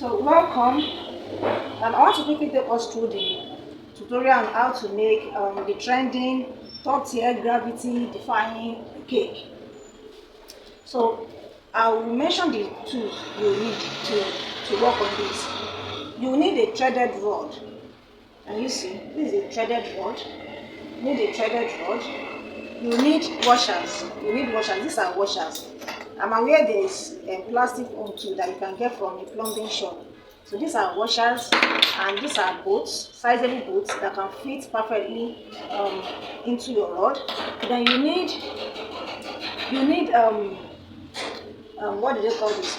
So welcome, and I want to quickly take us through the tutorial on how to make the trending top tier gravity defying cake. So I will mention the tools you need to work on this. You need a threaded rod, and you see this is a threaded rod. You need a threaded rod. You need washers. These are washers. I'm aware there is a plastic one too that you can get from a plumbing shop. So these are washers, and these are bolts, sizable bolts that can fit perfectly into your rod. Then you need what do they call this?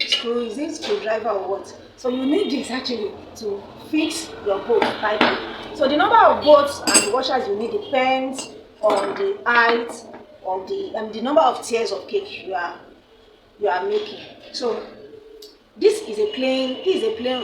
Screw? Is it screwdriver or what? So you need this actually to fix your bolt tightly. So the number of bolts and washers you need depends on the height of the number of tiers of cake you are making. So this is a plain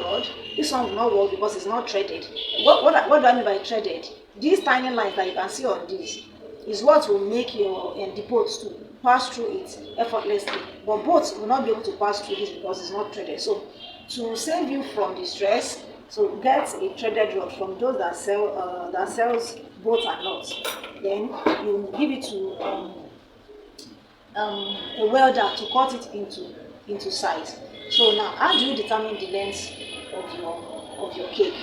rod. This one will not work because it's not threaded. What do I mean by threaded? These tiny lines that you can see on this is what will make your the bolts to pass through it effortlessly. But bolts will not be able to pass through this because it's not threaded. So to save you from the stress, so get a threaded rod from those that sells bolts and nuts. Then you give it to a welder to cut it into size. So now, how do you determine the length of your cake,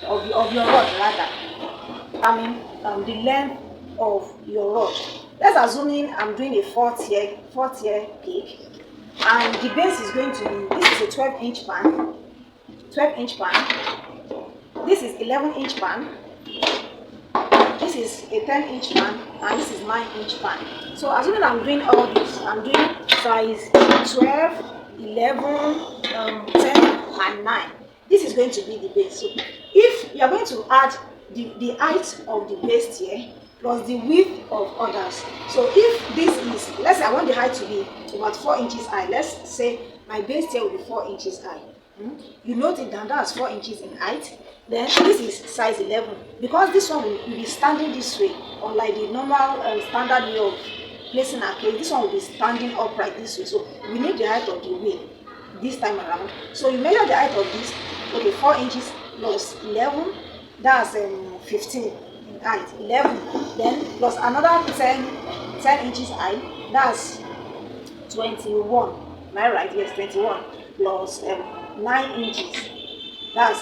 of your rod rather? The length of your rod. Let's assume I'm doing a 4-tier cake, and the base is going to be, this is a 12-inch pan, this is 11-inch pan, this is a 10-inch pan, and this is 9-inch pan. So assuming I'm doing all this, I'm doing size 12, 11, 10, and 9. This is going to be the base. So if you are going to add the height of the base tier plus the width of others. So if this is, let's say I want the height to be about 4 inches high. Let's say my base tier will be 4 inches high. You note it down, that's 4 inches in height. Then this is size 11. Because this one will be standing this way, unlike the normal standard way of placing our cake. This one will be standing upright this way. So we need the height of the wheel this time around. So you measure the height of this. Okay, 4 inches plus 11, that's 15 in height. 11, then plus another 10 inches high, that's 21. Am I right? Yes, 21 plus 9 inches, that's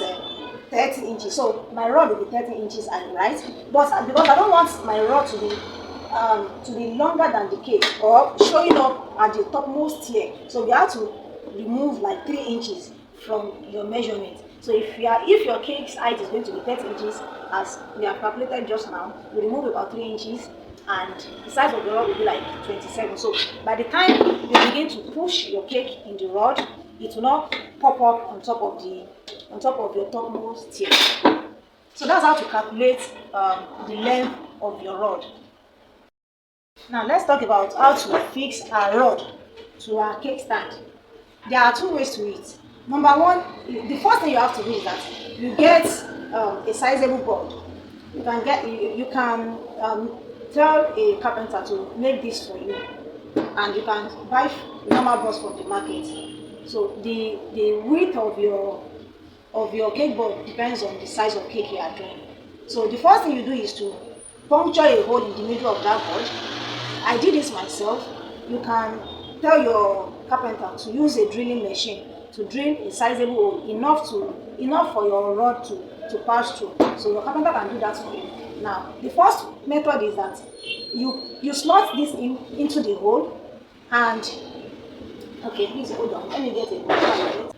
30 inches. So my rod will be 30 inches high, right? But because I don't want my rod to be longer than the cake or showing up at the topmost tier, so we have to remove like 3 inches from your measurement. So if your cake's height is going to be 30 inches, as we have calculated just now, we remove about 3 inches, and the size of the rod will be like 27. So by the time you begin to push your cake in the rod, it will not pop up on top of your topmost tier. So that's how to calculate the length of your rod. Now let's talk about how to fix our rod to our cake stand. There are 2 ways to it. Number one, the first thing you have to do is that you get a sizable board. You can tell a carpenter to make this for you, and you can buy normal boards from the market. So the width of your cake board depends on the size of cake you are doing. So the first thing you do is to puncture a hole in the middle of that board. I did this myself. You can tell your carpenter to use a drilling machine to drill a sizable hole enough for your rod to pass through. So your carpenter can do that for you. Now, the first method is that you slot this into the hole, and okay, please hold on. Let me get it.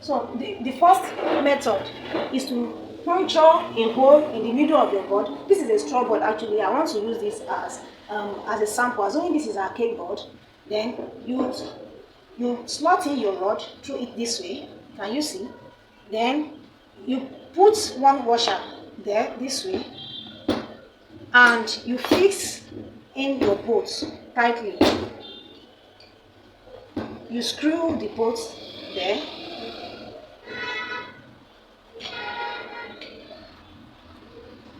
So the first method is to puncture a hole in the middle of your board. This is a straw board actually. I want to use this as a sample. Assuming this is our cake board, then you slot in your rod through it this way. Can you see? Then you put one washer there this way, and you fix in your bolts tightly. You screw the bolts there.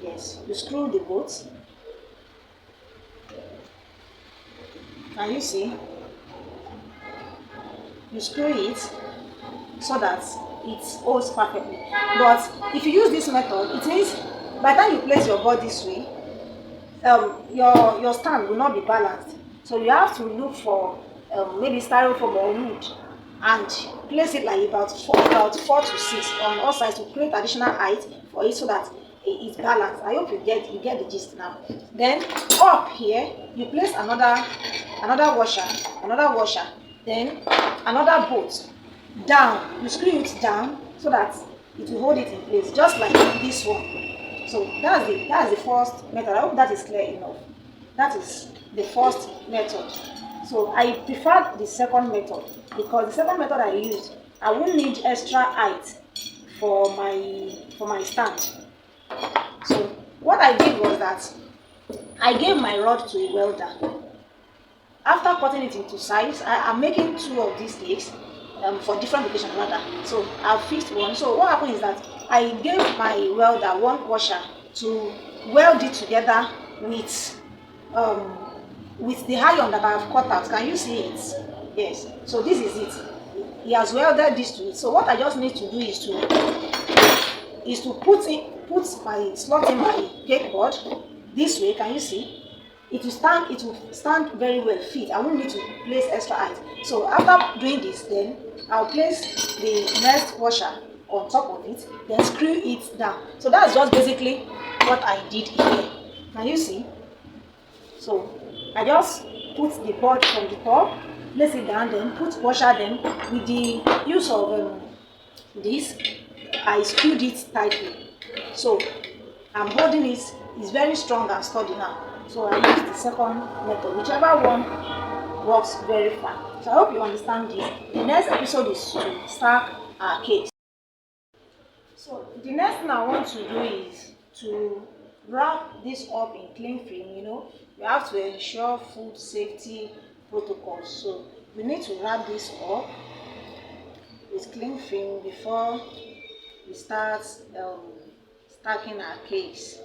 Yes, you screw the bolts. Can you see? You screw it so that it holds perfectly. But if you use this method, it means by the time you place your board this way, your stand will not be balanced. So you have to look for maybe styrofoam or wood and place it like about 4 to 6 on all sides to create additional height for it so that it's balanced. I hope you get the gist now. Then up here you place another washer, then another bolt down. You screw it down so that it will hold it in place, just like this one. So that's the first method. I hope that is clear enough. That is the first method. So I prefer the second method because the second method I used, I won't need extra height for my stand. So what I did was that I gave my rod to a welder. After cutting it into size, I'm making 2 of these cakes for different locations rather. So I've fixed one. So what happened is that I gave my welder 1 washer to weld it together with the iron that I have cut out. Can you see it? Yes. So this is it. He has welded this to it. So what I just need to do is to put my slot in my cake board this way. Can you see? It will stand very well fit. I won't need to place extra height. So after doing this, then I'll place the next washer on top of it, then screw it down. So that's just basically what I did here. Can you see? So I just put the board from the top, place it down, then put washer. Then with the use of this, I screwed it tightly. So I'm holding it. It's very strong and sturdy now. So I use the second method, whichever one works very fine. So I hope you understand this. The next episode is to stack our cakes. So the next thing I want to do is to wrap this up in cling film. You have to ensure food safety protocols. So we need to wrap this up with cling film before we start stacking our cakes.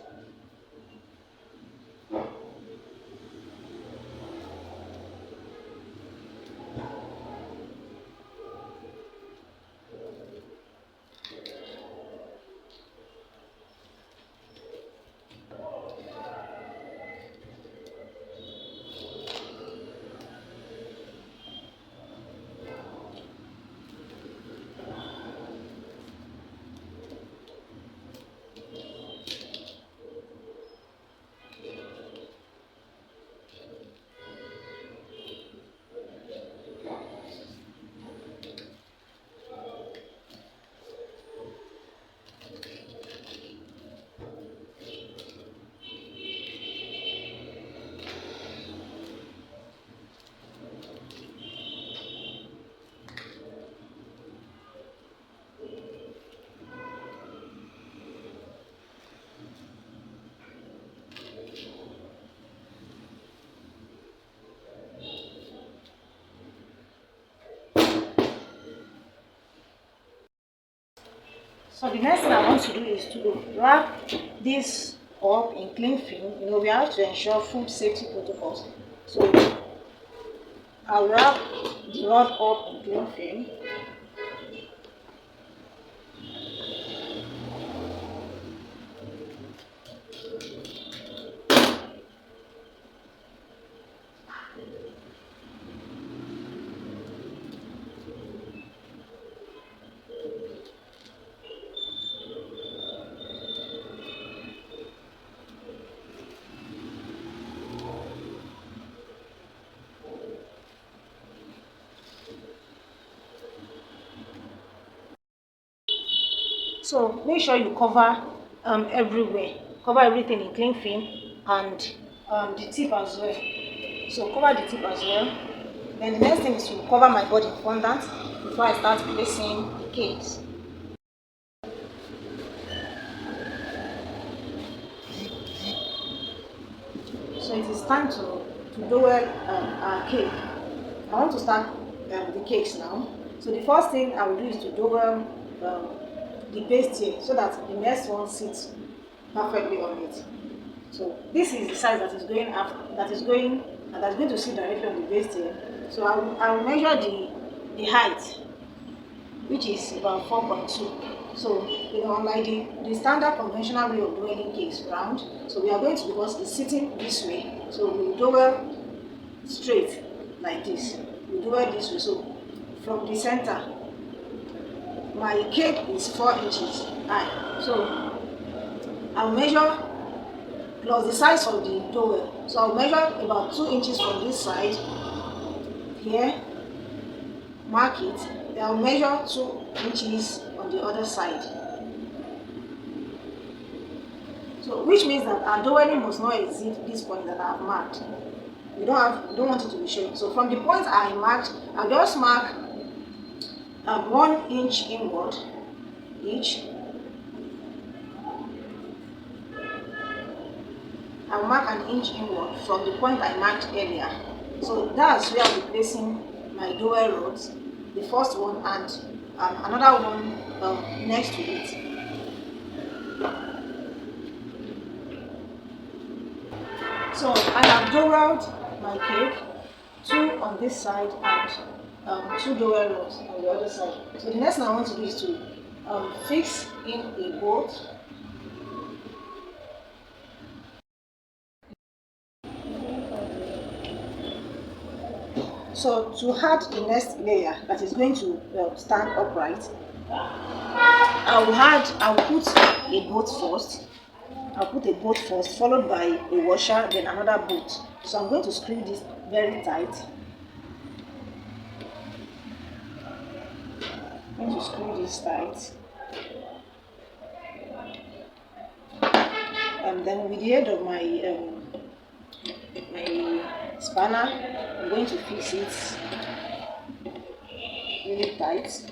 So the next thing I want to do is to wrap this up in cling film. We have to ensure food safety protocols. So I'll wrap the rod up in cling film. So make sure you cover everywhere. Cover everything in cling film and the tip as well. So cover the tip as well. Then the next thing is to cover my body fondant before I start placing the cakes. So it is time to do our cake. I want to start the cakes now. So the first thing I will do is to do the base here so that the next one sits perfectly on it. So this is the size that is going to sit directly on the base here. So I will measure the height which is about 4.2. So, unlike the standard conventional way of dwelling case round, so we are going to, because it's sitting this way, so we dowel straight like this. We dowel this way. So, from the center, my cake is 4 inches high. So, I'll measure plus the size of the dowel. So, I'll measure about 2 inches from this side here, mark it, then I'll measure 2 inches on the other side. So which means that our doweling must not exceed this point that I have marked. We don't want it to be showing. So from the point I marked, I'll just mark 1 inch inward each. I'll mark an inch inward from the point I marked earlier. So that's where I'll be placing my dowel rods, the first one and another one next to it. So I have doweled my cake, 2 on this side and 2 dowel rods on the other side. So the next thing I want to do is to fix in a bolt. So to add the next layer that is going to stand upright, I'll put a bolt first. I'll put a bolt first, followed by a washer, then another bolt. So I'm going to screw this very tight. I'm going to screw this tight. And then with the help of my spanner, I'm going to fix it really tight.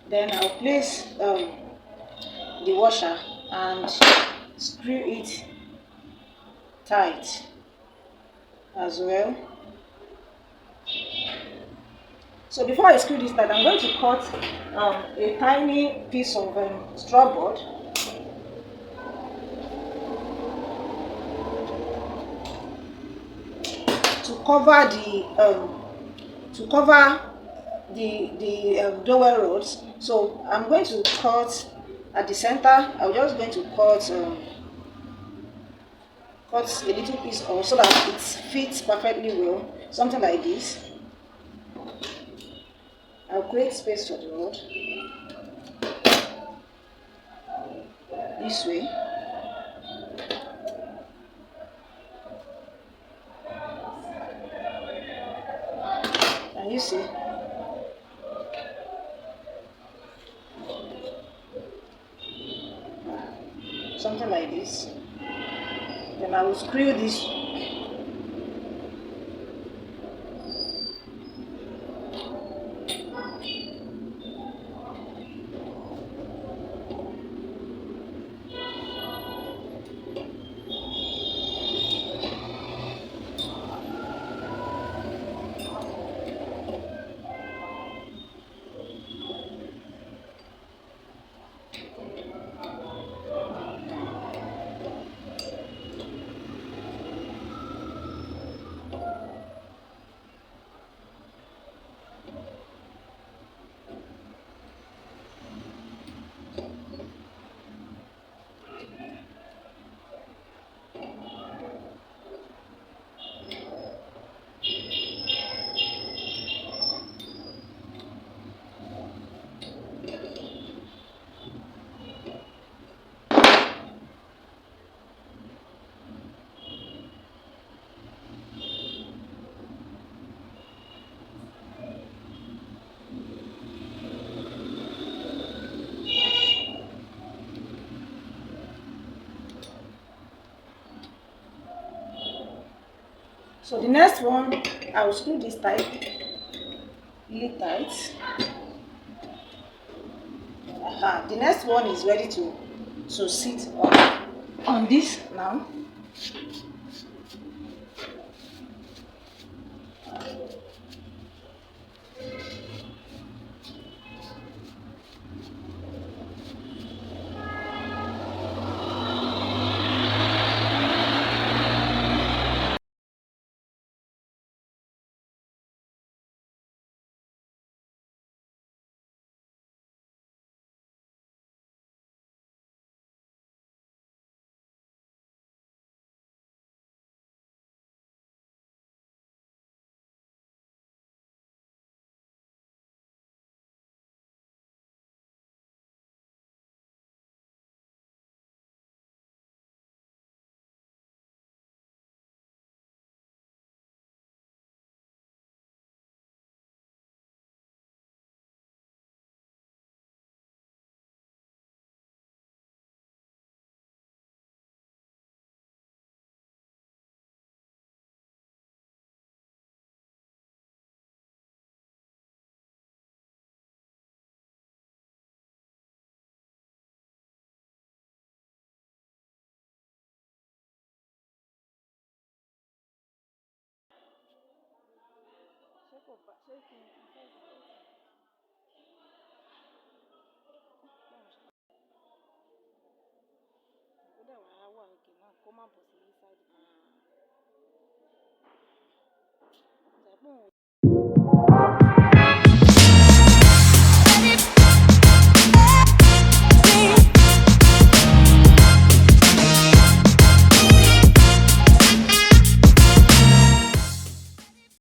Then I'll place the washer and screw it tight as well. So before I screw this tight, I'm going to cut a tiny piece of straw board. To cover the dowel rods. So I'm going to cut at the center. I'm just going to cut a little piece off so that it fits perfectly well, something like this. I'll create space for the rod this way. And you see, something like this. Then I will screw this. So the next one, I will screw this tight. really tight. The next one is ready to sit on this now.